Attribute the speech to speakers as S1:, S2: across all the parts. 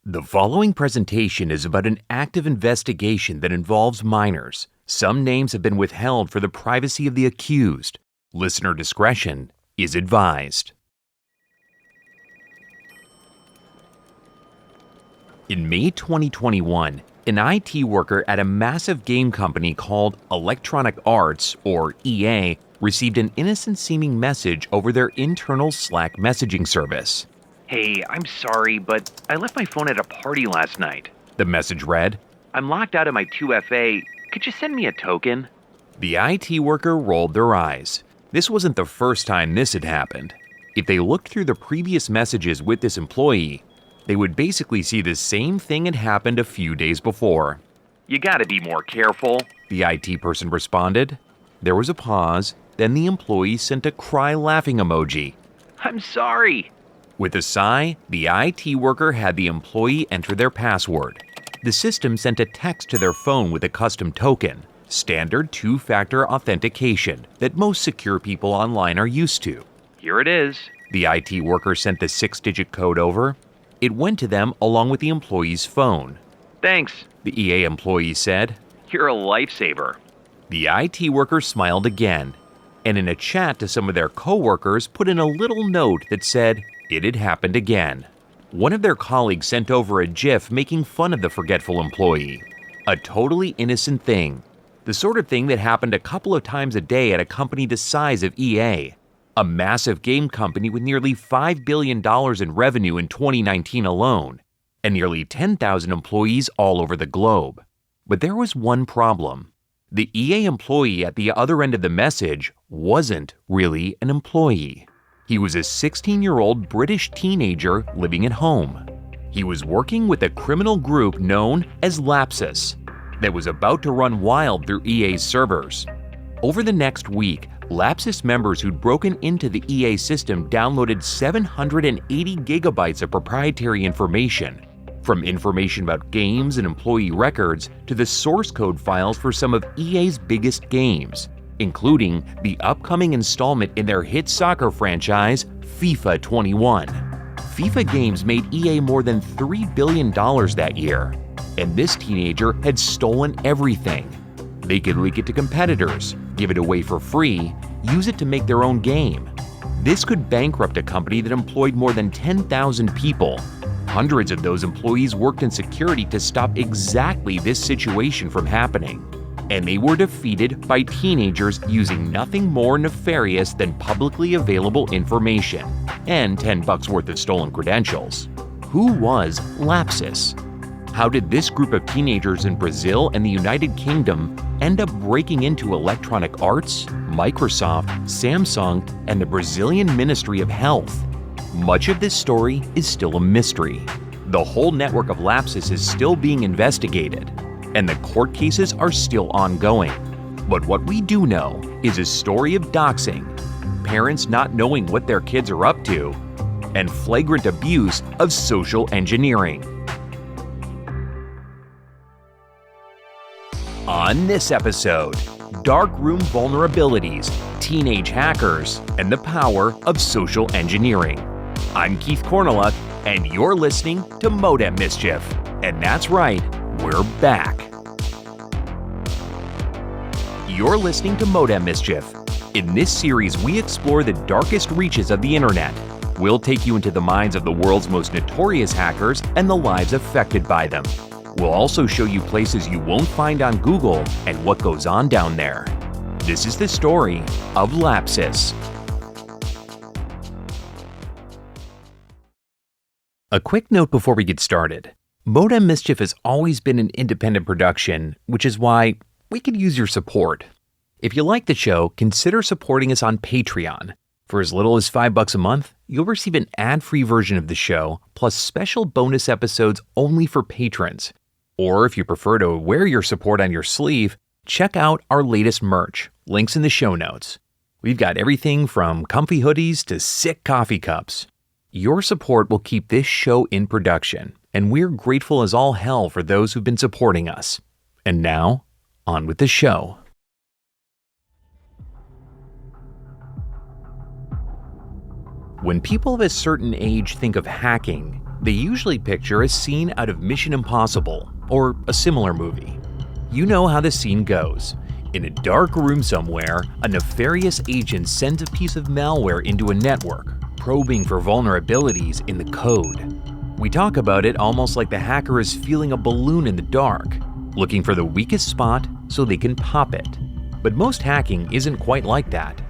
S1: The following presentation is about an active investigation that involves minors. Some names have been withheld for the privacy of the accused. Listener discretion is advised. In May 2021, an IT worker at a massive game company called Electronic Arts, or EA, received an innocent-seeming message over their internal Slack messaging service.
S2: Hey, I'm sorry, but I left my phone at a party last night.
S1: The message read.
S2: I'm locked out of my 2FA. Could you send me a token?
S1: The IT worker rolled their eyes. This wasn't the first time this had happened. If they looked through the previous messages with this employee, they would basically see the same thing had happened a few days before.
S2: You gotta be more careful,
S1: the IT person responded. There was a pause, then the employee sent a cry laughing emoji.
S2: I'm sorry.
S1: With a sigh, the IT worker had the employee enter their password. The system sent a text to their phone with a custom token, standard two-factor authentication that most secure people online are used to.
S2: Here it is.
S1: The IT worker sent the 6-digit code over. It went to them along with the employee's phone.
S2: Thanks,
S1: the EA employee said.
S2: You're a lifesaver.
S1: The IT worker smiled again, and in a chat to some of their coworkers put in a little note that said it had happened again. One of their colleagues sent over a GIF making fun of the forgetful employee. A totally innocent thing. The sort of thing that happened a couple of times a day at a company the size of EA. A massive game company with nearly $5 billion in revenue in 2019 alone, and nearly 10,000 employees all over the globe. But there was one problem. The EA employee at the other end of the message wasn't really an employee. He was a 16-year-old British teenager living at home. He was working with a criminal group known as Lapsu that was about to run wild through EA's servers. Over the next week, Lapsu members who'd broken into the EA system downloaded 780 gigabytes of proprietary information, from information about games and employee records to the source code files for some of EA's biggest games, including the upcoming installment in their hit soccer franchise, FIFA 21. FIFA games made EA more than $3 billion that year, and this teenager had stolen everything. They could leak it to competitors, give it away for free, use it to make their own game. This could bankrupt a company that employed more than 10,000 people. Hundreds of those employees worked in security to stop exactly this situation from happening. And they were defeated by teenagers using nothing more nefarious than publicly available information and $10 worth of stolen credentials. Who was Lapsu? How did this group of teenagers in Brazil and the United Kingdom end up breaking into Electronic Arts, Microsoft, Samsung, and the Brazilian Ministry of Health? Much of this story is still a mystery. The whole network of Lapsu is still being investigated, and the court cases are still ongoing. But what we do know is a story of doxing, parents not knowing what their kids are up to, and flagrant abuse of social engineering. On this episode, darkroom vulnerabilities, teenage hackers, and the power of social engineering. I'm Keith Corneluk, and you're listening to Modem Mischief. And that's right, we're back. You're listening to Modem Mischief. In this series, we explore the darkest reaches of the internet. We'll take you into the minds of the world's most notorious hackers and the lives affected by them. We'll also show you places you won't find on Google and what goes on down there. This is the story of Lapsu. A quick note before we get started. Modem Mischief has always been an independent production, which is why we could use your support. If you like the show, consider supporting us on Patreon. For as little as $5 a month, you'll receive an ad-free version of the show, plus special bonus episodes only for patrons. Or if you prefer to wear your support on your sleeve, check out our latest merch, links in the show notes. We've got everything from comfy hoodies to sick coffee cups. Your support will keep this show in production, and we're grateful as all hell for those who've been supporting us. And now, on with the show. When people of a certain age think of hacking, They usually picture a scene out of Mission Impossible or a similar movie. You know how the scene goes. In a dark room somewhere, a nefarious agent sends a piece of malware into a network, probing for vulnerabilities in the code. We talk about it almost like the hacker is feeling a balloon in the dark, looking for the weakest spot so they can pop it. But most hacking isn't quite like that.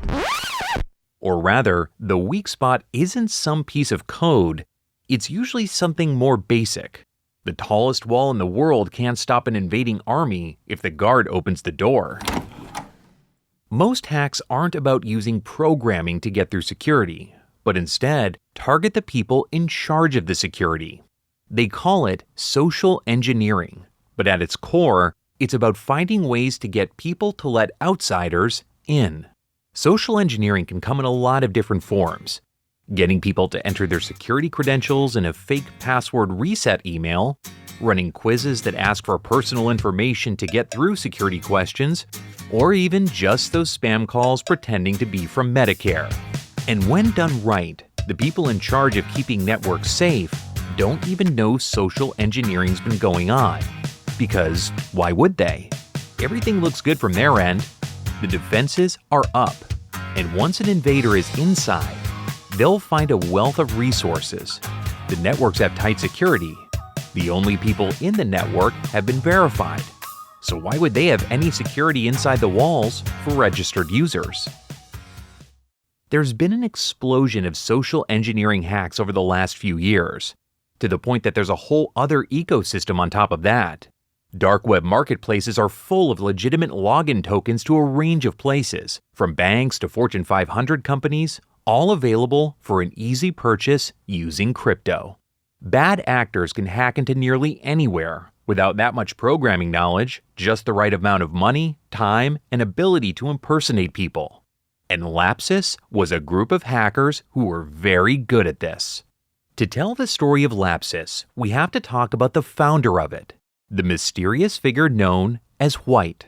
S1: Or rather, the weak spot isn't some piece of code, it's usually something more basic. The tallest wall in the world can't stop an invading army if the guard opens the door. Most hacks aren't about using programming to get through security, but instead target the people in charge of the security. They call it social engineering, but at its core, it's about finding ways to get people to let outsiders in. Social engineering can come in a lot of different forms. Getting people to enter their security credentials in a fake password reset email, running quizzes that ask for personal information to get through security questions, or even just those spam calls pretending to be from Medicare. And when done right, the people in charge of keeping networks safe don't even know social engineering's been going on. Because why would they? Everything looks good from their end. The defenses are up, and once an invader is inside, they'll find a wealth of resources. The networks have tight security. The only people in the network have been verified. So why would they have any security inside the walls for registered users? There's been an explosion of social engineering hacks over the last few years, to the point that there's a whole other ecosystem on top of that. Dark web marketplaces are full of legitimate login tokens to a range of places, from banks to Fortune 500 companies, all available for an easy purchase using crypto. Bad actors can hack into nearly anywhere without that much programming knowledge, just the right amount of money, time, and ability to impersonate people. And Lapsu was a group of hackers who were very good at this. To tell the story of Lapsu, we have to talk about the founder of it, the mysterious figure known as White.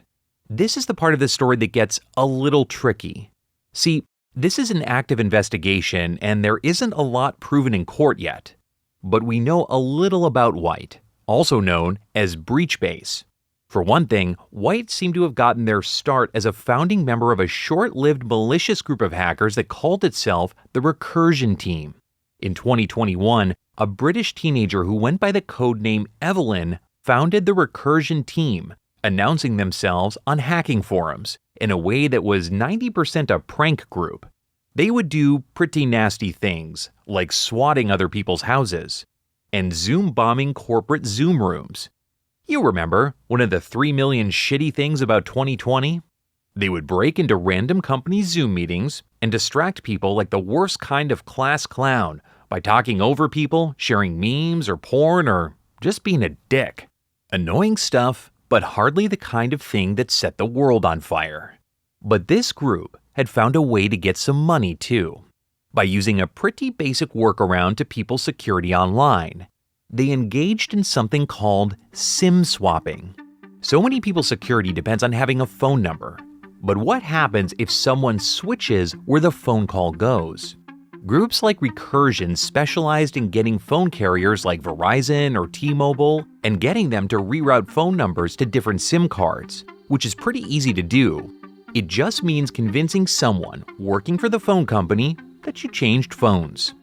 S1: This is the part of the story that gets a little tricky. See, this is an active investigation, and there isn't a lot proven in court yet. But we know a little about White, also known as Breachbase. For one thing, White seemed to have gotten their start as a founding member of a short-lived malicious group of hackers that called itself the Recursion Team. In 2021, a British teenager who went by the codename Evelyn founded the Recursion Team, announcing themselves on hacking forums in a way that was 90% a prank group. They would do pretty nasty things, like swatting other people's houses and Zoom bombing corporate Zoom rooms. You remember, one of the 3 million shitty things about 2020? They would break into random company Zoom meetings and distract people like the worst kind of class clown by talking over people, sharing memes or porn, or just being a dick. Annoying stuff, but hardly the kind of thing that set the world on fire. But this group had found a way to get some money too. By using a pretty basic workaround to people's security online, they engaged in something called SIM swapping. So many people's security depends on having a phone number. But what happens if someone switches where the phone call goes? Groups like Recursion specialized in getting phone carriers like Verizon or T-Mobile and getting them to reroute phone numbers to different SIM cards, which is pretty easy to do. It just means convincing someone working for the phone company that you changed phones.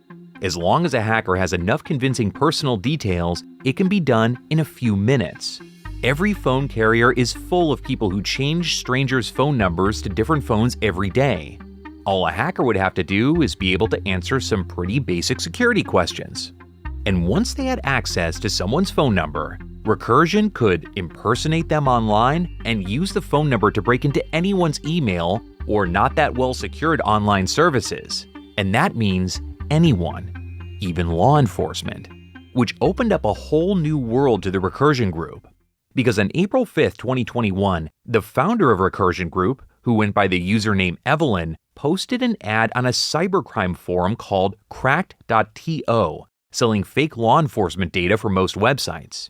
S1: As long as a hacker has enough convincing personal details, it can be done in a few minutes. Every phone carrier is full of people who change strangers' phone numbers to different phones every day. All a hacker would have to do is be able to answer some pretty basic security questions. And once they had access to someone's phone number, Recursion could impersonate them online and use the phone number to break into anyone's email or not that well secured online services. And that means anyone, even law enforcement, which opened up a whole new world to the Recursion Group. Because on April 5th, 2021, the founder of Recursion Group, who went by the username Evelyn, posted an ad on a cybercrime forum called cracked.to, selling fake law enforcement data for most websites.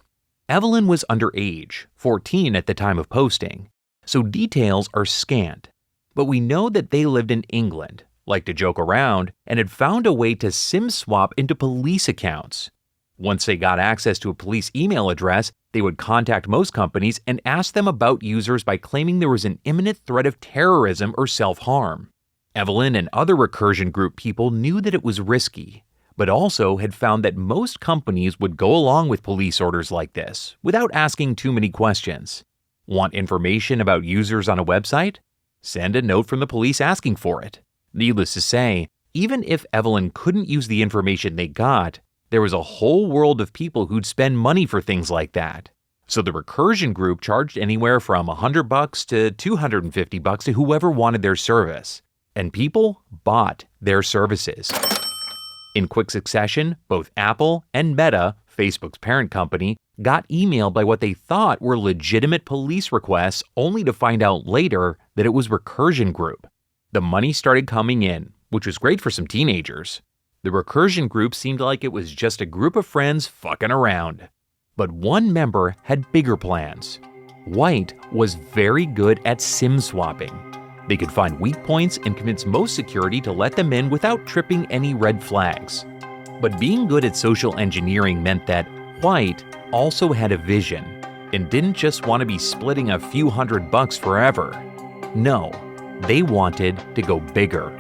S1: Evelyn was underage, 14 at the time of posting, so details are scant. But we know that they lived in England, liked to joke around, and had found a way to SIM swap into police accounts. Once they got access to a police email address, they would contact most companies and ask them about users by claiming there was an imminent threat of terrorism or self-harm. Evelyn and other Recursion Group people knew that it was risky, but also had found that most companies would go along with police orders like this without asking too many questions. Want information about users on a website? Send a note from the police asking for it. Needless to say, even if Evelyn couldn't use the information they got, there was a whole world of people who'd spend money for things like that. So the Recursion Group charged anywhere from $100 to $250 to whoever wanted their service. And people bought their services. In quick succession, both Apple and Meta, Facebook's parent company, got emailed by what they thought were legitimate police requests, only to find out later that it was Recursion Group. The money started coming in, which was great for some teenagers. The Recursion Group seemed like it was just a group of friends fucking around. But one member had bigger plans. White was very good at SIM swapping. They could find weak points and convince most security to let them in without tripping any red flags. But being good at social engineering meant that White also had a vision and didn't just want to be splitting a few $100 forever. No, they wanted to go bigger.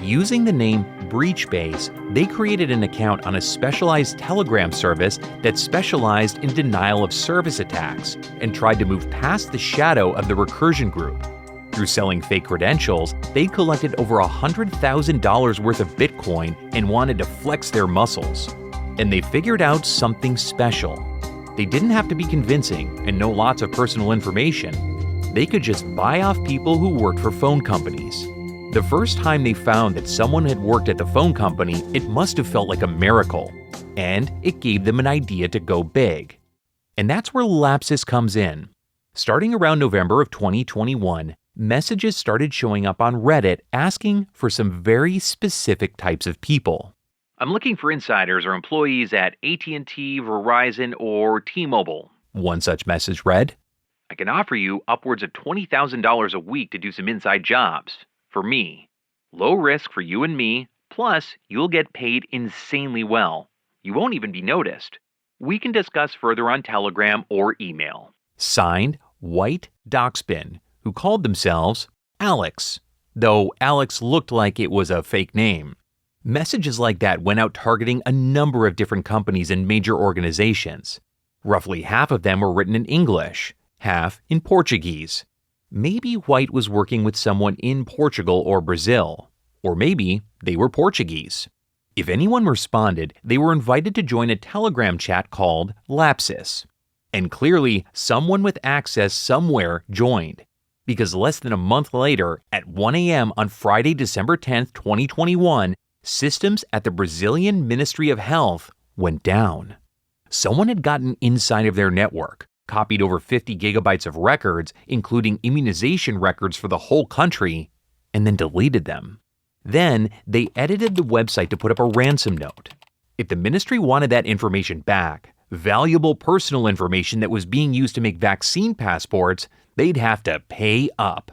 S1: Using the name Breachbase, they created an account on a specialized Telegram service that specialized in denial of service attacks and tried to move past the shadow of the Recursion Group. Through selling fake credentials, they collected over $100,000 worth of Bitcoin and wanted to flex their muscles. And they figured out something special. They didn't have to be convincing and know lots of personal information. They could just buy off people who worked for phone companies. The first time they found that someone had worked at the phone company, it must have felt like a miracle. And it gave them an idea to go big. And that's where Lapsus comes in. Starting around November of 2021, messages started showing up on Reddit asking for some very specific types of people.
S2: I'm looking for insiders or employees at AT&T, Verizon, or T-Mobile.
S1: One such message read,
S2: I can offer you upwards of $20,000 a week to do some inside jobs. For me. Low risk for you and me, plus you'll get paid insanely well. You won't even be noticed. We can discuss further on Telegram or email.
S1: Signed, White Doxbin, who called themselves Alex, though Alex looked like it was a fake name. Messages like that went out targeting a number of different companies and major organizations. Roughly half of them were written in English, half in Portuguese. Maybe White was working with someone in Portugal or Brazil, or maybe they were Portuguese. If anyone responded, they were invited to join a Telegram chat called Lapsus. And clearly, someone with access somewhere joined, because less than a month later, at 1 a.m. on Friday, December 10, 2021, systems at the Brazilian Ministry of Health went down. Someone had gotten inside of their network, copied over 50 gigabytes of records, including immunization records for the whole country, and then deleted them. Then, they edited the website to put up a ransom note. If the ministry wanted that information back, valuable personal information that was being used to make vaccine passports, they'd have to pay up.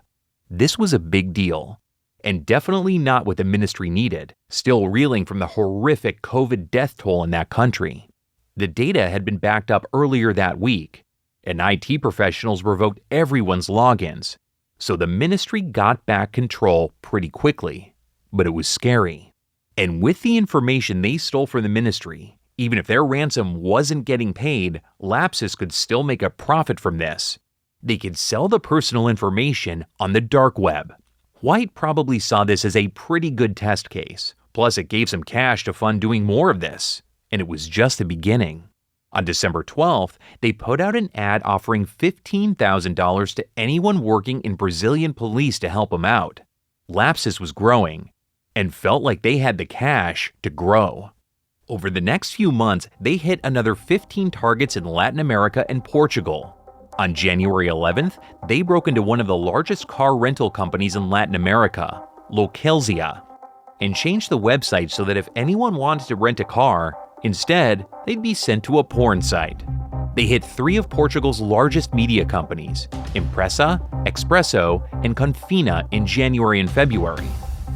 S1: This was a big deal, and definitely not what the ministry needed, still reeling from the horrific COVID death toll in that country. The data had been backed up earlier that week, and IT professionals revoked everyone's logins, so the ministry got back control pretty quickly. But it was scary. And with the information they stole from the ministry, even if their ransom wasn't getting paid, Lapsus could still make a profit from this. They could sell the personal information on the dark web. White probably saw this as a pretty good test case, plus it gave some cash to fund doing more of this, and it was just the beginning. On December 12th, they put out an ad offering $15,000 to anyone working in Brazilian police to help them out. Lapsus was growing, and felt like they had the cash to grow. Over the next few months, they hit another 15 targets in Latin America and Portugal. On January 11th, they broke into one of the largest car rental companies in Latin America, Localzia, and changed the website so that if anyone wanted to rent a car, instead, they'd be sent to a porn site. They hit 3 of Portugal's largest media companies, Impressa, Expresso, and Confina in January and February.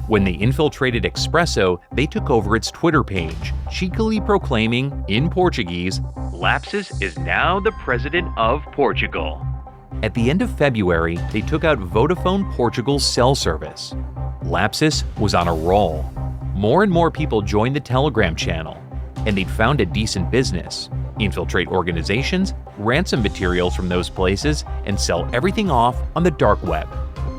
S1: When they infiltrated Expresso, they took over its Twitter page, cheekily proclaiming, in Portuguese,
S2: Lapsus is now the president of Portugal.
S1: At the end of February, they took out Vodafone Portugal's cell service. Lapsus was on a roll. More and more people joined the Telegram channel, and they'd found a decent business: infiltrate organizations, ransom materials from those places, and sell everything off on the dark web.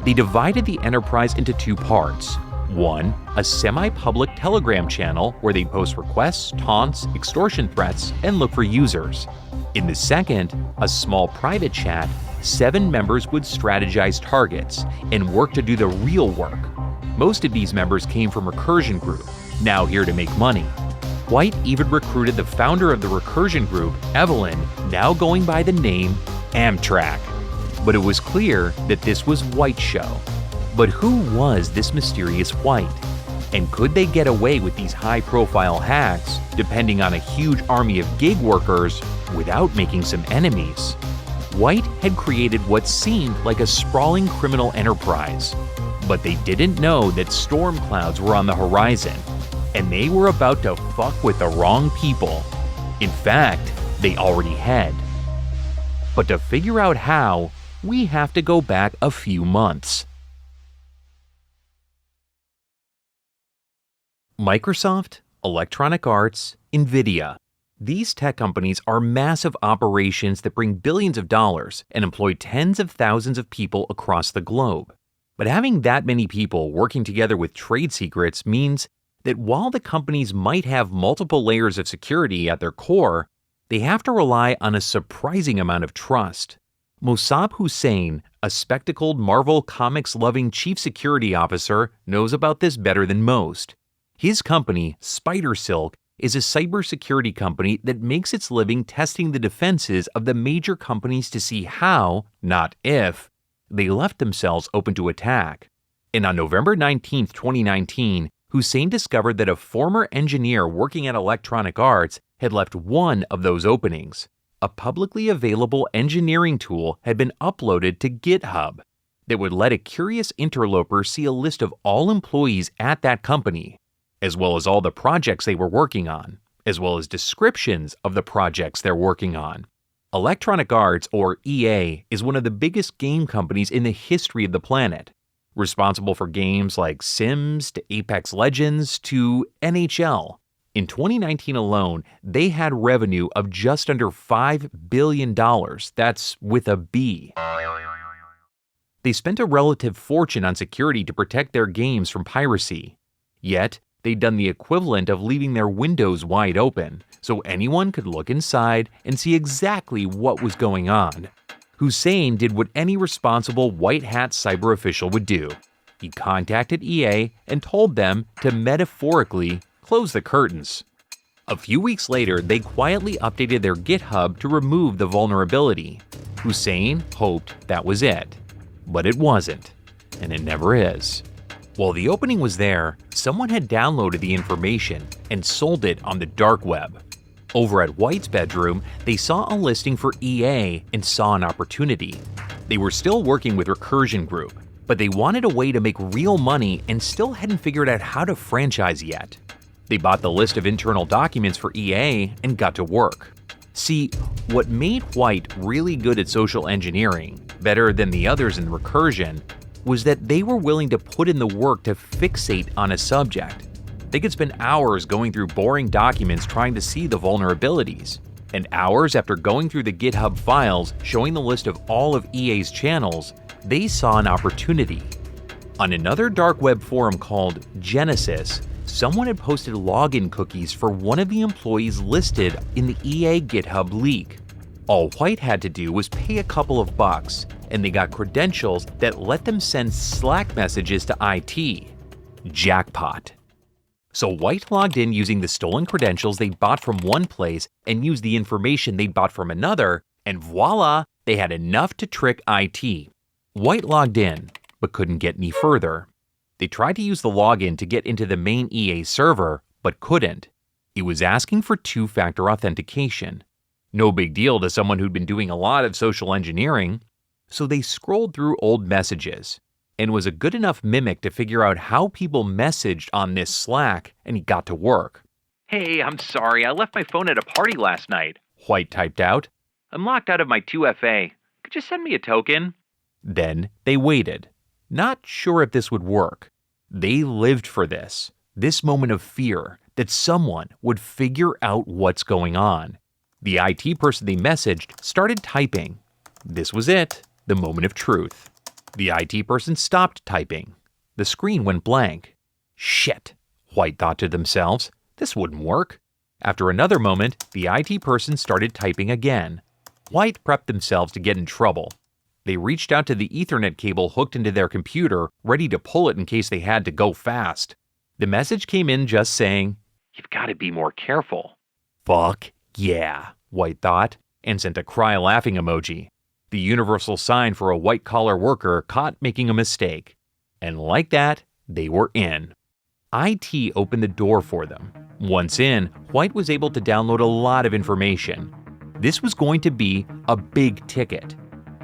S1: They divided the enterprise into two parts. One, a semi-public Telegram channel where they'd post requests, taunts, extortion threats, and look for users. In the second, a small private chat, 7 members would strategize targets and work to do the real work. Most of these members came from Recursion Group, now here to make money. White even recruited the founder of the Recursion Group, Evelyn, now going by the name Amtrak. But it was clear that this was White's show. But who was this mysterious White? And could they get away with these high-profile hacks, depending on a huge army of gig workers, without making some enemies? White had created what seemed like a sprawling criminal enterprise. But they didn't know that storm clouds were on the horizon, and they were about to fuck with the wrong people. In fact, they already had. But to figure out how, we have to go back a few months. Microsoft, Electronic Arts, NVIDIA. These tech companies are massive operations that bring billions of dollars and employ tens of thousands of people across the globe. But having that many people working together with trade secrets means that while the companies might have multiple layers of security at their core, they have to rely on a surprising amount of trust. Mossab Hussain, a spectacled Marvel Comics-loving chief security officer, knows about this better than most. His company, Spider Silk, is a cybersecurity company that makes its living testing the defenses of the major companies to see how, not if, they left themselves open to attack. And on November 19, 2019, Hussain discovered that a former engineer working at Electronic Arts had left one of those openings. A publicly available engineering tool had been uploaded to GitHub that would let a curious interloper see a list of all employees at that company, as well as all the projects they were working on, as well as descriptions of the projects they're working on. Electronic Arts, or EA, is one of the biggest game companies in the history of the planet, responsible for games like Sims to Apex Legends to NHL. In 2019 alone, they had revenue of just under $5 billion. That's with a B. They spent a relative fortune on security to protect their games from piracy. Yet, they'd done the equivalent of leaving their windows wide open, so anyone could look inside and see exactly what was going on. Hussain did what any responsible white hat cyber official would do. He contacted EA and told them to metaphorically close the curtains. A few weeks later, they quietly updated their GitHub to remove the vulnerability. Hussain hoped that was it. But it wasn't, and it never is. While the opening was there, someone had downloaded the information and sold it on the dark web. Over at White's bedroom, they saw a listing for EA and saw an opportunity. They were still working with Recursion Group, but they wanted a way to make real money and still hadn't figured out how to franchise yet. They bought the list of internal documents for EA and got to work. See, what made White really good at social engineering, better than the others in Recursion, was that they were willing to put in the work to fixate on a subject. They could spend hours going through boring documents trying to see the vulnerabilities, and hours after going through the GitHub files showing the list of all of EA's channels, they saw an opportunity. On another dark web forum called Genesis, someone had posted login cookies for one of the employees listed in the EA GitHub leak. All White had to do was pay a couple of bucks, and they got credentials that let them send Slack messages to IT. Jackpot. So White logged in using the stolen credentials they'd bought from one place and used the information they'd bought from another, and voila, they had enough to trick IT. White logged in, but couldn't get any further. They tried to use the login to get into the main EA server, but couldn't. It was asking for two-factor authentication. No big deal to someone who'd been doing a lot of social engineering. So they scrolled through old messages. and was a good enough mimic to figure out how people messaged on this Slack, and he got to work.
S2: Hey, I'm sorry, I left my phone at a party last night.
S1: White typed out.
S2: I'm locked out of my 2FA. Could you send me a token?
S1: Then they waited, not sure if this would work. They lived for this moment of fear that someone would figure out what's going on. The IT person they messaged started typing. This was it, the moment of truth. The IT person stopped typing. The screen went blank. Shit, White thought to themselves. This wouldn't work. After another moment, the IT person started typing again. White prepped themselves to get in trouble. They reached out to the Ethernet cable hooked into their computer, ready to pull it in case they had to go fast. The message came in just saying,
S2: "You've got to be more careful."
S1: "Fuck yeah," White thought, and sent a cry-laughing emoji. The universal sign for a white-collar worker caught making a mistake. And like that, they were in. IT opened the door for them. Once in, White was able to download a lot of information. This was going to be a big ticket.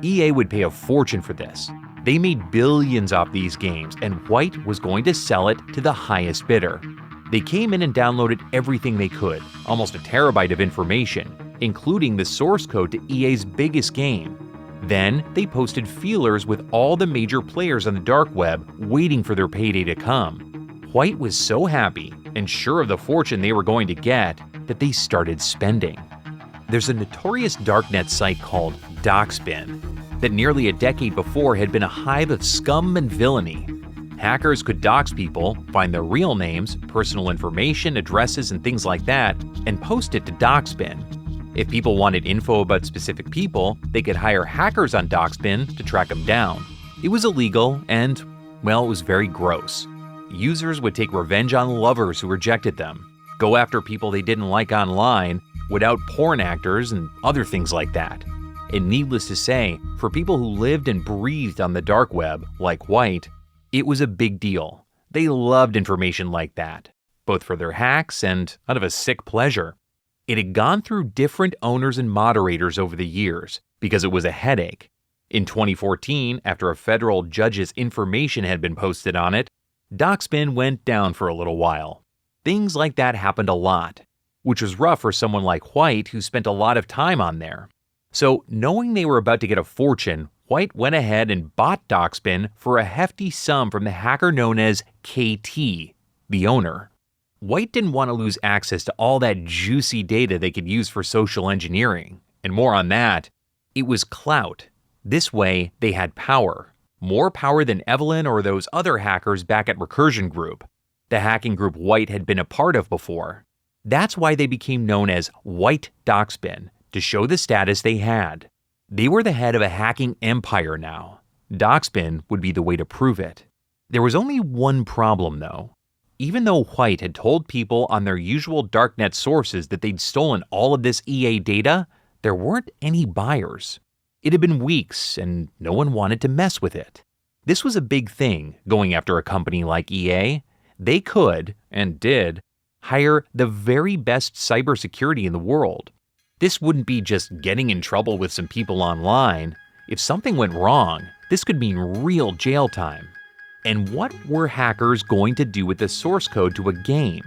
S1: EA would pay a fortune for this. They made billions off these games, and White was going to sell it to the highest bidder. They came in and downloaded everything they could, almost a terabyte of information, including the source code to EA's biggest game. Then they posted feelers with all the major players on the dark web waiting for their payday to come. White was so happy and sure of the fortune they were going to get that they started spending. There's a notorious darknet site called Doxbin that nearly a decade before had been a hive of scum and villainy. Hackers could dox people, find their real names, personal information, addresses, and things like that, and post it to Doxbin. If people wanted info about specific people, they could hire hackers on Doxbin to track them down. It was illegal and, well, it was very gross. Users would take revenge on lovers who rejected them, go after people they didn't like online, would out porn actors, and other things like that. And needless to say, for people who lived and breathed on the dark web, like White, it was a big deal. They loved information like that, both for their hacks and out of a sick pleasure. It had gone through different owners and moderators over the years because it was a headache. In 2014, after a federal judge's information had been posted on it, Doxbin went down for a little while. Things like that happened a lot, which was rough for someone like White who spent a lot of time on there. So, knowing they were about to get a fortune, White went ahead and bought Doxbin for a hefty sum from the hacker known as KT, the owner. White didn't want to lose access to all that juicy data they could use for social engineering. And more on that, it was clout. This way, they had power. More power than Evelyn or those other hackers back at Recursion Group, the hacking group White had been a part of before. That's why they became known as White Doxbin, to show the status they had. They were the head of a hacking empire now. Doxbin would be the way to prove it. There was only one problem, though. Even though White had told people on their usual darknet sources that they'd stolen all of this EA data, there weren't any buyers. It had been weeks, and no one wanted to mess with it. This was a big thing, going after a company like EA. They could, and did, hire the very best cybersecurity in the world. This wouldn't be just getting in trouble with some people online. If something went wrong, this could mean real jail time. And what were hackers going to do with the source code to a game?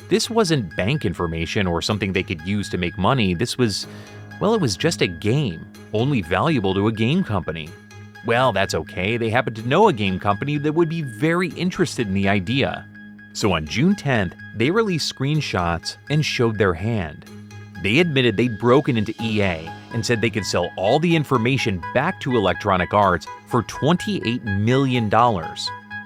S1: This wasn't bank information or something they could use to make money. This was, well, it was just a game, only valuable to a game company. Well, that's okay. They happened to know a game company that would be very interested in the idea. So on June 10th, they released screenshots and showed their hand. They admitted they'd broken into EA and said they could sell all the information back to Electronic Arts for $28 million.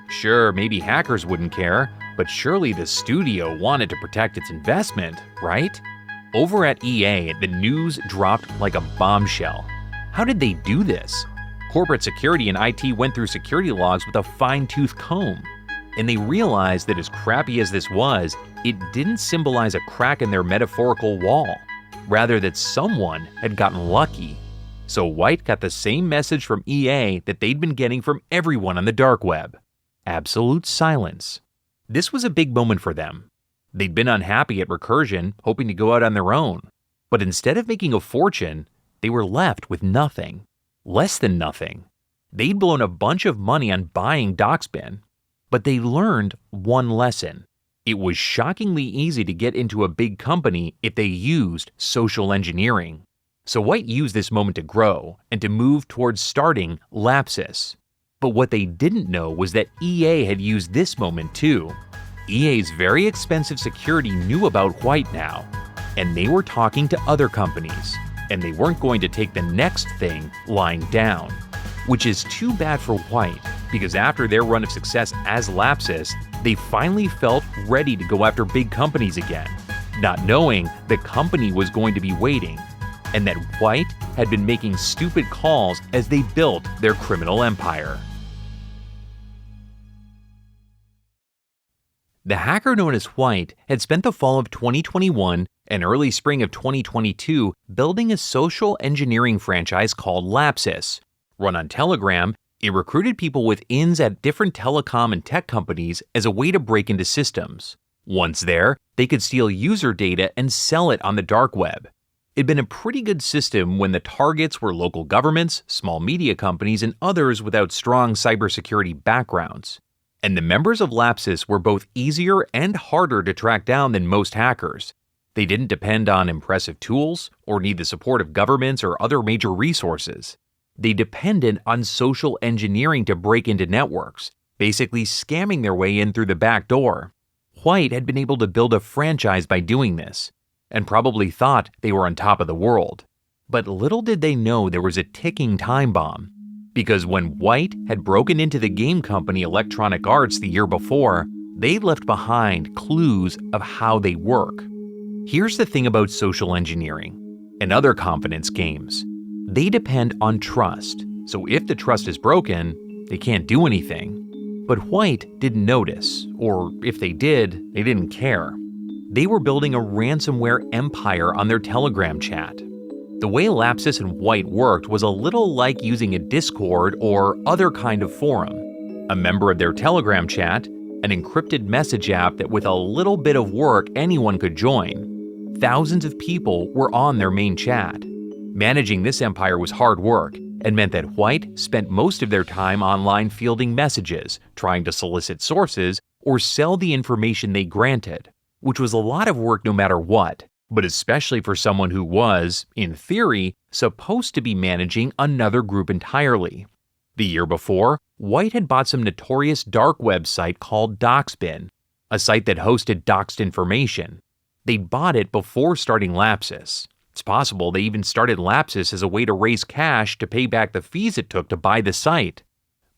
S1: Sure, maybe hackers wouldn't care, but surely the studio wanted to protect its investment, right? Over at EA, the news dropped like a bombshell. How did they do this? Corporate security and IT went through security logs with a fine-tooth comb. And they realized that as crappy as this was, it didn't symbolize a crack in their metaphorical wall. Rather, that someone had gotten lucky. So White got the same message from EA that they'd been getting from everyone on the dark web. Absolute silence. This was a big moment for them. They'd been unhappy at Recursion, hoping to go out on their own. But instead of making a fortune, they were left with nothing. Less than nothing. They'd blown a bunch of money on buying Doxbin, but they learned one lesson. It was shockingly easy to get into a big company if they used social engineering. So White used this moment to grow and to move towards starting Lapsus. But what they didn't know was that EA had used this moment too. EA's very expensive security knew about White now, and they were talking to other companies, and they weren't going to take the next thing lying down. Which is too bad for White, because after their run of success as Lapsus, they finally felt ready to go after big companies again, not knowing the company was going to be waiting, and that White had been making stupid calls as they built their criminal empire. The hacker known as White had spent the fall of 2021 and early spring of 2022 building a social engineering franchise called Lapsus. Run on Telegram, it recruited people with ins at different telecom and tech companies as a way to break into systems. Once there, they could steal user data and sell it on the dark web. It'd been a pretty good system when the targets were local governments, small media companies, and others without strong cybersecurity backgrounds. And the members of Lapsus were both easier and harder to track down than most hackers. They didn't depend on impressive tools or need the support of governments or other major resources. They depended on social engineering to break into networks, basically scamming their way in through the back door. White had been able to build a franchise by doing this, and probably thought they were on top of the world. But little did they know there was a ticking time bomb. Because when White had broken into the game company Electronic Arts the year before, they left behind clues of how they work. Here's the thing about social engineering and other confidence games. They depend on trust, so if the trust is broken, they can't do anything. But White didn't notice, or if they did, they didn't care. They were building a ransomware empire on their Telegram chat. The way Lapsus and White worked was a little like using a Discord or other kind of forum. A member of their Telegram chat, an encrypted message app that with a little bit of work anyone could join. Thousands of people were on their main chat. Managing this empire was hard work and meant that White spent most of their time online fielding messages, trying to solicit sources, or sell the information they granted, which was a lot of work no matter what, but especially for someone who was, in theory, supposed to be managing another group entirely. The year before, White had bought some notorious dark web site called Doxbin, a site that hosted doxed information. They'd bought it before starting Lapsus. It's possible they even started Lapsus as a way to raise cash to pay back the fees it took to buy the site.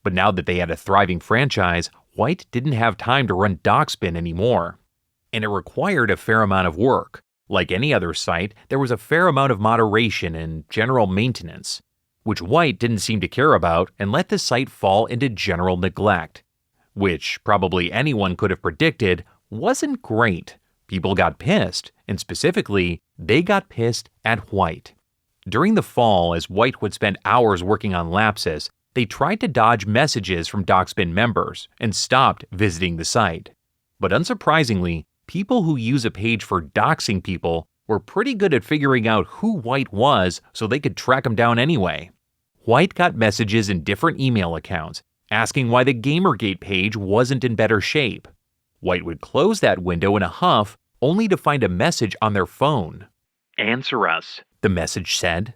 S1: But now that they had a thriving franchise, White didn't have time to run Doxbin anymore. And it required a fair amount of work. Like any other site, there was a fair amount of moderation and general maintenance, which White didn't seem to care about and let the site fall into general neglect, which probably anyone could have predicted wasn't great. People got pissed, and specifically, they got pissed at White. During the fall, as White would spend hours working on Lapsus, they tried to dodge messages from Doxbin members and stopped visiting the site. But unsurprisingly, people who use a page for doxing people were pretty good at figuring out who White was so they could track him down anyway. White got messages in different email accounts asking why the Gamergate page wasn't in better shape. White would close that window in a huff only to find a message on their phone.
S2: "Answer us,"
S1: the message said.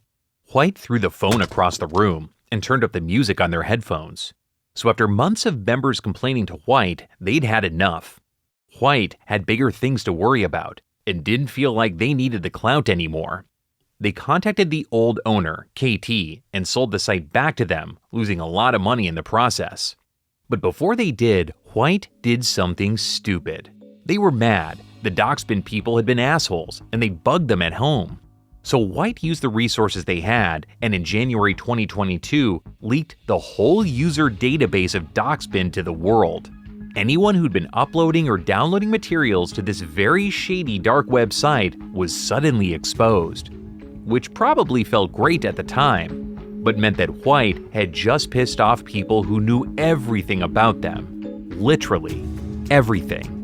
S1: White threw the phone across the room and turned up the music on their headphones. So after months of members complaining to White, they'd had enough. White had bigger things to worry about and didn't feel like they needed the clout anymore. They contacted the old owner, KT, and sold the site back to them, losing a lot of money in the process. But before they did, White did something stupid. They were mad. The Doxbin people had been assholes, and they bugged them at home. So White used the resources they had, and in January 2022, leaked the whole user database of Doxbin to the world. Anyone who'd been uploading or downloading materials to this very shady dark web site was suddenly exposed, which probably felt great at the time, but meant that White had just pissed off people who knew everything about them. Literally, everything.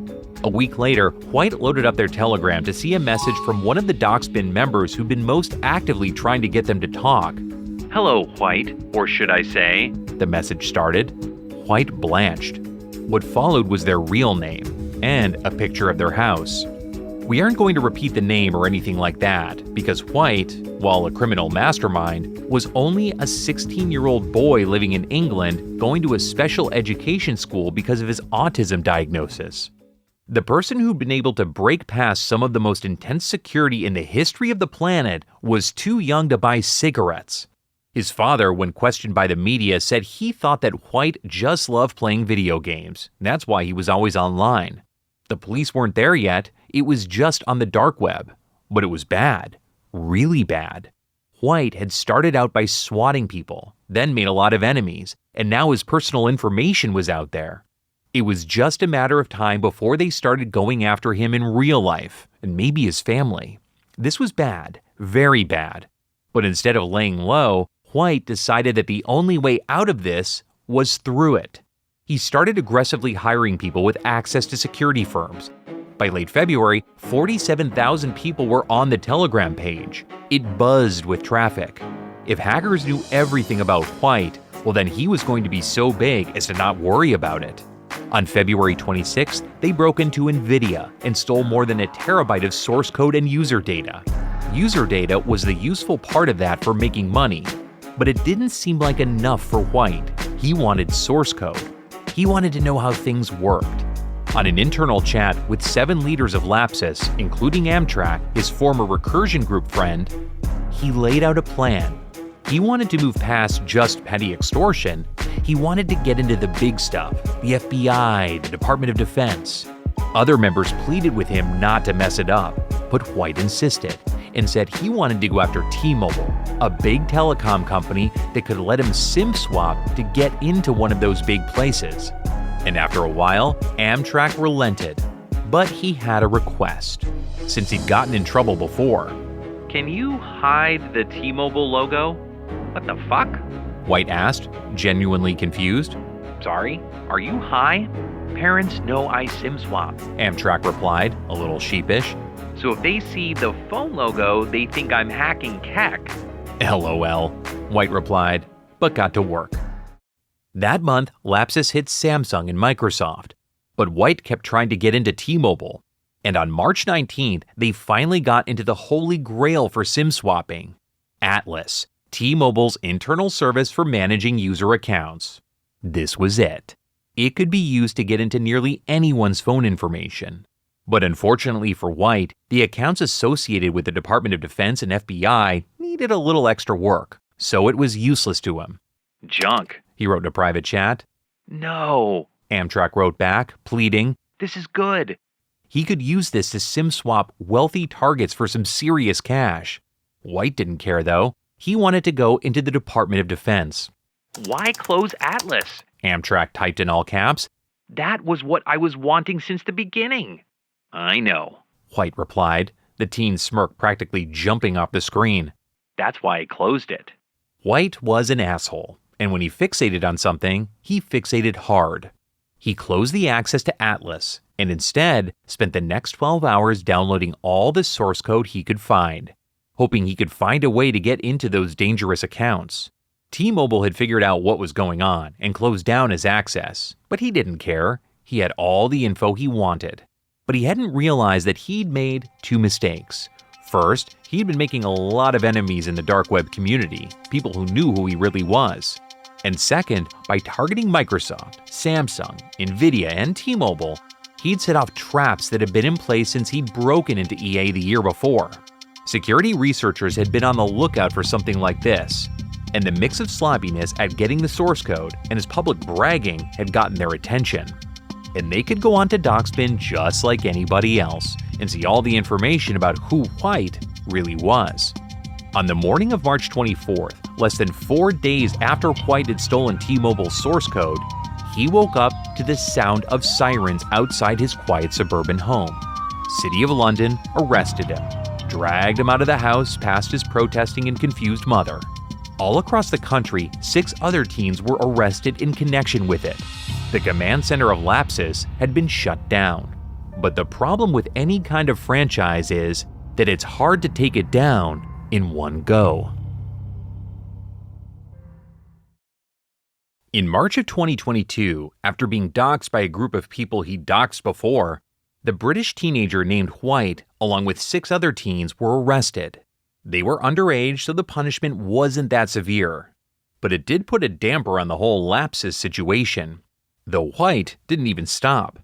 S1: A week later, White loaded up their Telegram to see a message from one of the Doxbin members who'd been most actively trying to get them to talk.
S2: "Hello, White, or should I say,
S1: the message started. White blanched. What followed was their real name and a picture of their house. We aren't going to repeat the name or anything like that, because White, while a criminal mastermind, was only a 16-year-old boy living in England going to a special education school because of his autism diagnosis. The person who'd been able to break past some of the most intense security in the history of the planet was too young to buy cigarettes. His father, when questioned by the media, said he thought that White just loved playing video games. That's why he was always online. The police weren't there yet. It was just on the dark web. But it was bad. Really bad. White had started out by swatting people, then made a lot of enemies, and now his personal information was out there. It was just a matter of time before they started going after him in real life, and maybe his family. This was bad. Very bad. But instead of laying low, White decided that the only way out of this was through it. He started aggressively hiring people with access to security firms. By late February, 47,000 people were on the Telegram page. It buzzed with traffic. If hackers knew everything about White, well then he was going to be so big as to not worry about it. On February 26th, they broke into NVIDIA and stole more than a terabyte of source code and user data. User data was the useful part of that for making money. But it didn't seem like enough for White. He wanted source code. He wanted to know how things worked. On an internal chat with 7 leaders of Lapsus, including Amtrak, his former recursion group friend, he laid out a plan. He wanted to move past just petty extortion. He wanted to get into the big stuff, the FBI, the Department of Defense. Other members pleaded with him not to mess it up, but White insisted and said he wanted to go after T-Mobile, a big telecom company that could let him SIM swap to get into one of those big places. And after a while, Amtrak relented. But he had a request, since he'd gotten in trouble before.
S2: Can you hide the T-Mobile logo? What the fuck?
S1: White asked, genuinely confused.
S2: Sorry, are you high? Parents know I SIM swap.
S1: Amtrak replied, a little sheepish.
S2: So if they see the phone logo, they think I'm hacking Keck.
S1: LOL, White replied, but got to work. That month, Lapsus hit Samsung and Microsoft, but White kept trying to get into T-Mobile. And on March 19th, they finally got into the holy grail for SIM swapping. Atlas, T-Mobile's internal service for managing user accounts. This was it. It could be used to get into nearly anyone's phone information. But unfortunately for White, the accounts associated with the Department of Defense and FBI needed a little extra work, so it was useless to him.
S2: Junk,
S1: he wrote in a private chat.
S2: No,
S1: Amtrak wrote back, pleading.
S2: This is good.
S1: He could use this to SIM swap wealthy targets for some serious cash. White didn't care though. He wanted to go into the Department of Defense.
S2: Why close Atlas?
S1: Amtrak typed in all caps.
S2: That was what I was wanting since the beginning. I know,
S1: White replied, the teen's smirk practically jumping off the screen.
S2: That's why I closed it.
S1: White was an asshole, and when he fixated on something, he fixated hard. He closed the access to Atlas, and instead spent the next 12 hours downloading all the source code he could find, hoping he could find a way to get into those dangerous accounts. T-Mobile had figured out what was going on and closed down his access, but he didn't care. He had all the info he wanted. But he hadn't realized that he'd made 2 mistakes. First, he'd been making a lot of enemies in the dark web community, people who knew who he really was. And second, by targeting Microsoft, Samsung, NVIDIA, and T-Mobile, he'd set off traps that had been in place since he'd broken into EA the year before. Security researchers had been on the lookout for something like this, and the mix of sloppiness at getting the source code and his public bragging had gotten their attention. And they could go on to Doxbin just like anybody else and see all the information about who White really was. On the morning of March 24th, less than 4 days after White had stolen T-Mobile's source code, he woke up to the sound of sirens outside his quiet suburban home. City of London arrested him, dragged him out of the house past his protesting and confused mother. All across the country, 6 other teens were arrested in connection with it. The command center of Lapsus had been shut down. But the problem with any kind of franchise is that it's hard to take it down in one go. In March of 2022, after being doxxed by a group of people he doxxed before, the British teenager named White, along with 6 other teens, were arrested. They were underage, so the punishment wasn't that severe. But it did put a damper on the whole Lapsus situation. Though White didn't even stop.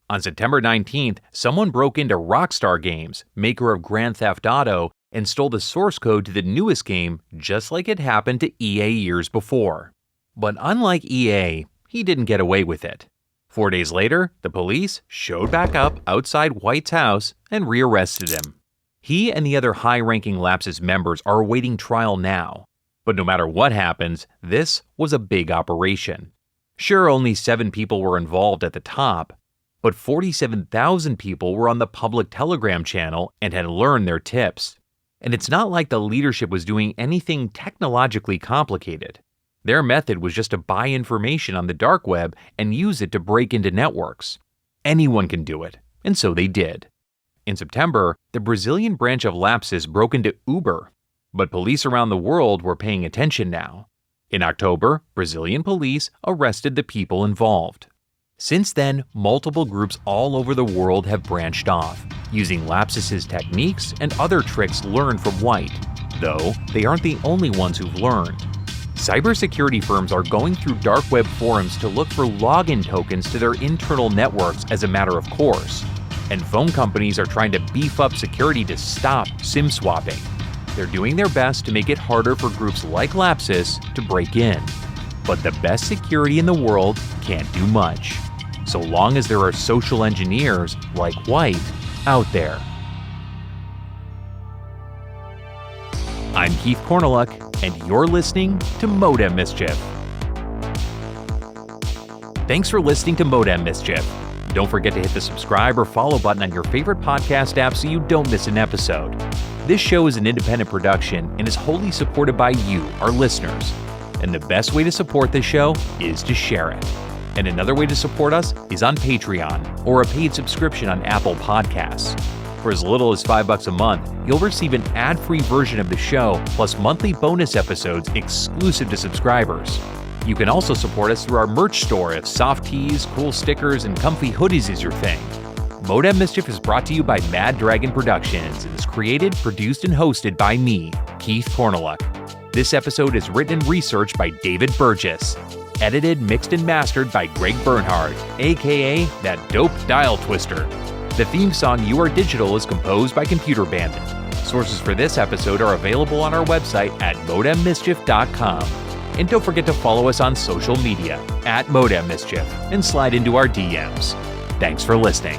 S1: On September 19th, someone broke into Rockstar Games, maker of Grand Theft Auto, and stole the source code to the newest game, just like it happened to EA years before. But unlike EA, he didn't get away with it. 4 days later, the police showed back up outside White's house and rearrested him. He and the other high-ranking Lapsus members are awaiting trial now. But no matter what happens, this was a big operation. Sure, only 7 people were involved at the top, but 47,000 people were on the public Telegram channel and had learned their tips. And it's not like the leadership was doing anything technologically complicated. Their method was just to buy information on the dark web and use it to break into networks. Anyone can do it, and so they did. In September, the Brazilian branch of Lapsus broke into Uber, but police around the world were paying attention now. In October, Brazilian police arrested the people involved. Since then, multiple groups all over the world have branched off, using Lapsus's techniques and other tricks learned from White, though they aren't the only ones who've learned. Cybersecurity firms are going through dark web forums to look for login tokens to their internal networks as a matter of course, and phone companies are trying to beef up security to stop SIM swapping. They're doing their best to make it harder for groups like Lapsus to break in. But the best security in the world can't do much, so long as there are social engineers like White out there. I'm Keith Corneluk, and you're listening to Modem Mischief. Thanks for listening to Modem Mischief. Don't forget to hit the subscribe or follow button on your favorite podcast app so you don't miss an episode. This show is an independent production and is wholly supported by you, our listeners. And the best way to support this show is to share it. And another way to support us is on Patreon or a paid subscription on Apple Podcasts. For as little as $5 a month, you'll receive an ad-free version of the show, plus monthly bonus episodes exclusive to subscribers. You can also support us through our merch store if soft tees, cool stickers, and comfy hoodies is your thing. Modem Mischief is brought to you by Mad Dragon Productions and is created, produced, and hosted by me, Keith Corneluk. This episode is written and researched by David Burgis. Edited, mixed, and mastered by Greg Bernhard, aka that dope dial twister. The theme song You Are Digital is composed by Computer Bandit. Sources for this episode are available on our website at modemmischief.com. And don't forget to follow us on social media at Modem Mischief and slide into our DMs. Thanks for listening.